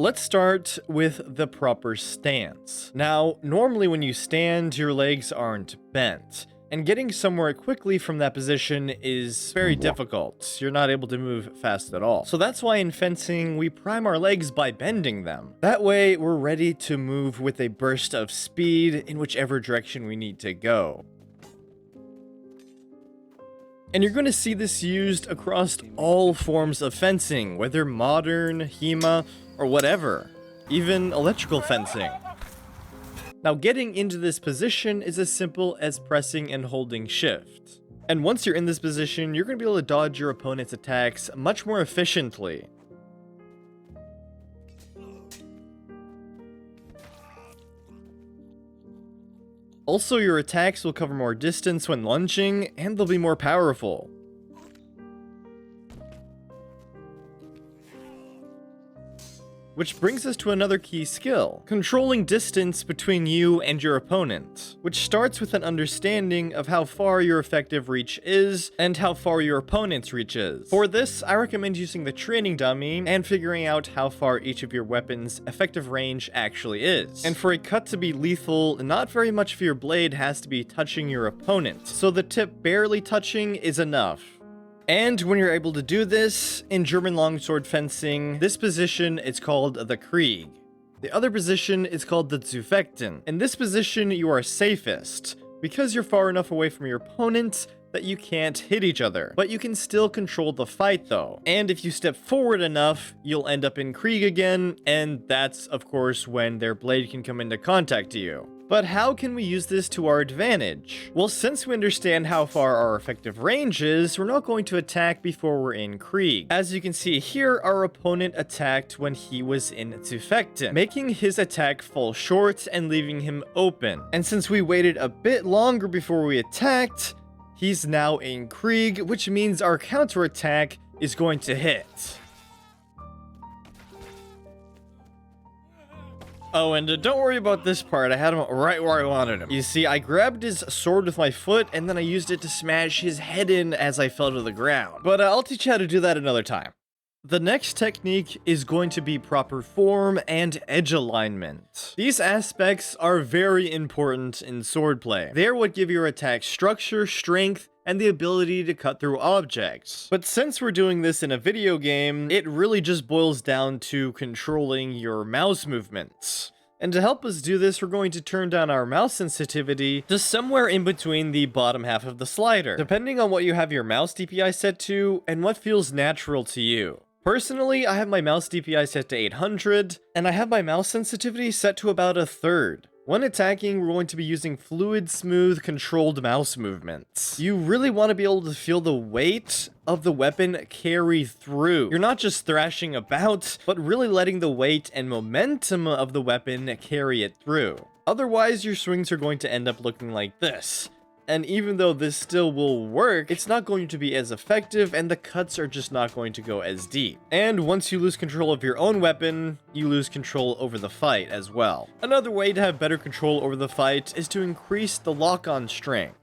Let's start with the proper stance. Now, normally when you stand, your legs aren't bent, and getting somewhere quickly from that position is very difficult. You're not able to move fast at all. So that's why in fencing, we prime our legs by bending them. That way, we're ready to move with a burst of speed in whichever direction we need to go. And you're going to see this used across all forms of fencing, whether modern, HEMA, or whatever. Even electrical fencing. Now, getting into this position is as simple as pressing and holding shift. And once you're in this position, you're going to be able to dodge your opponent's attacks much more efficiently. Also, your attacks will cover more distance when lunging, and they'll be more powerful. Which brings us to another key skill, controlling distance between you and your opponent, which starts with an understanding of how far your effective reach is and how far your opponent's reach is. For this, I recommend using the training dummy and figuring out how far each of your weapons' effective range actually is. And for a cut to be lethal, not very much of your blade has to be touching your opponent, so the tip barely touching is enough. And when you're able to do this, in German longsword fencing, this position is called the Krieg. The other position is called the Zufechten. In this position, you are safest, because you're far enough away from your opponent that you can't hit each other. But you can still control the fight though. And if you step forward enough, you'll end up in Krieg again, and that's of course when their blade can come into contact to you. But how can we use this to our advantage? Well, since we understand how far our effective range is, we're not going to attack before we're in Krieg. As you can see here, our opponent attacked when he was in Zufechten, making his attack fall short and leaving him open. And since we waited a bit longer before we attacked, he's now in Krieg, which means our counterattack is going to hit. Oh, and don't worry about this part, I had him right where I wanted him. You see, I grabbed his sword with my foot, and then I used it to smash his head in as I fell to the ground. But I'll teach you how to do that another time. The next technique is going to be proper form and edge alignment. These aspects are very important in swordplay. They are what give your attack structure, strength, and the ability to cut through objects. But since we're doing this in a video game, it really just boils down to controlling your mouse movements. And to help us do this, we're going to turn down our mouse sensitivity to somewhere in between the bottom half of the slider, depending on what you have your mouse DPI set to and what feels natural to you. Personally, I have my mouse DPI set to 800, and I have my mouse sensitivity set to about a third. When attacking, we're going to be using fluid, smooth, controlled mouse movements. You really want to be able to feel the weight of the weapon carry through. You're not just thrashing about, but really letting the weight and momentum of the weapon carry it through. Otherwise, your swings are going to end up looking like this. And even though this still will work, it's not going to be as effective, and the cuts are just not going to go as deep. And once you lose control of your own weapon, you lose control over the fight as well. Another way to have better control over the fight is to increase the lock-on strength.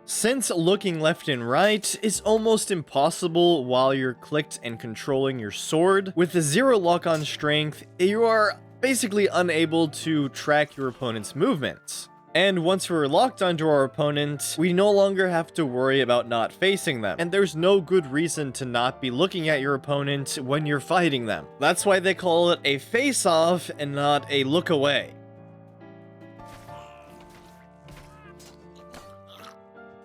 Since looking left and right is almost impossible while you're clicked and controlling your sword, with the zero lock-on strength, you are basically unable to track your opponent's movements. And once we're locked onto our opponent, we no longer have to worry about not facing them. And there's no good reason to not be looking at your opponent when you're fighting them. That's why they call it a face-off and not a look away.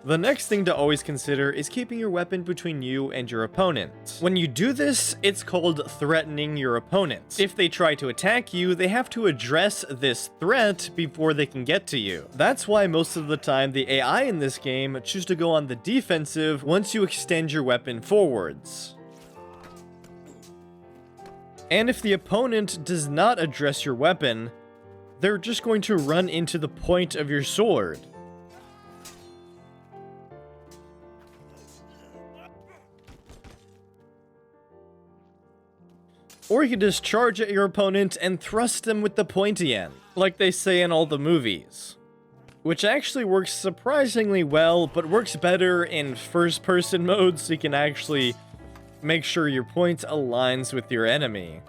The next thing to always consider is keeping your weapon between you and your opponent. When you do this, it's called threatening your opponent. If they try to attack you, they have to address this threat before they can get to you. That's why most of the time the AI in this game choose to go on the defensive once you extend your weapon forwards. And if the opponent does not address your weapon, they're just going to run into the point of your sword. Or you can just charge at your opponent and thrust them with the pointy end, like they say in all the movies. Which actually works surprisingly well, but works better in first-person mode, so you can actually make sure your point aligns with your enemy.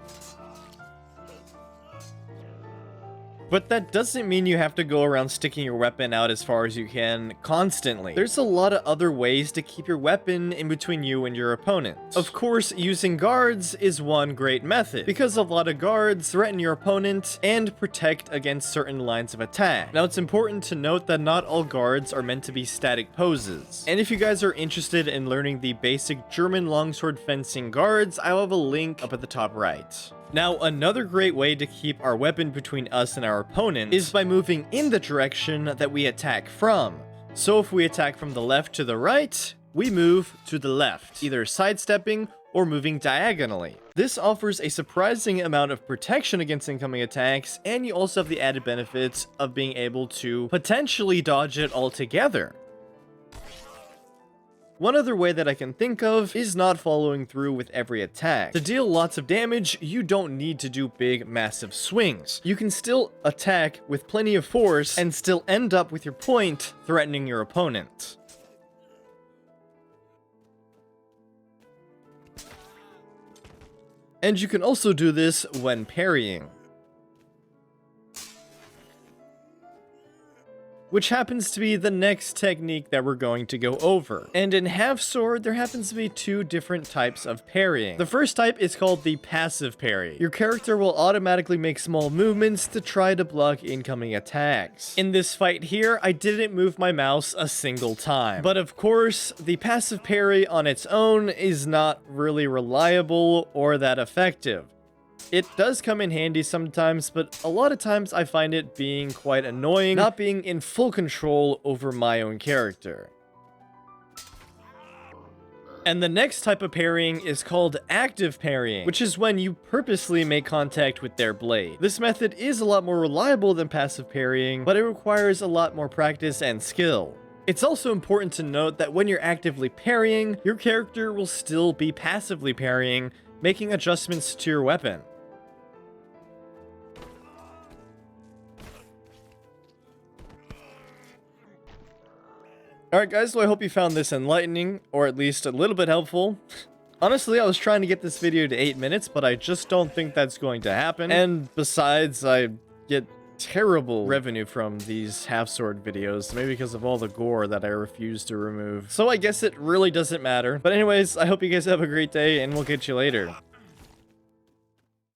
But that doesn't mean you have to go around sticking your weapon out as far as you can constantly. There's a lot of other ways to keep your weapon in between you and your opponent. Of course, using guards is one great method, because a lot of guards threaten your opponent and protect against certain lines of attack. Now, it's important to note that not all guards are meant to be static poses. And if you guys are interested in learning the basic German longsword fencing guards, I'll have a link up at the top right. Now, another great way to keep our weapon between us and our opponent is by moving in the direction that we attack from. So if we attack from the left to the right, we move to the left, either sidestepping or moving diagonally. This offers a surprising amount of protection against incoming attacks, and you also have the added benefits of being able to potentially dodge it altogether. One other way that I can think of is not following through with every attack. To deal lots of damage, you don't need to do big, massive swings. You can still attack with plenty of force and still end up with your point threatening your opponent. And you can also do this when parrying, which happens to be the next technique that we're going to go over. And in half sword, there happens to be two different types of parrying. The first type is called the passive parry. Your character will automatically make small movements to try to block incoming attacks. In this fight here, I didn't move my mouse a single time. But of course, the passive parry on its own is not really reliable or that effective. It does come in handy sometimes, but a lot of times I find it being quite annoying, not being in full control over my own character. And the next type of parrying is called active parrying, which is when you purposely make contact with their blade. This method is a lot more reliable than passive parrying, but it requires a lot more practice and skill. It's also important to note that when you're actively parrying, your character will still be passively parrying, making adjustments to your weapon. Alright guys, so I hope you found this enlightening, or at least a little bit helpful. Honestly, I was trying to get this video to 8 minutes, but I just don't think that's going to happen. And besides, I get terrible revenue from these half-sword videos, maybe because of all the gore that I refuse to remove. So I guess it really doesn't matter. But anyways, I hope you guys have a great day, and we'll catch you later.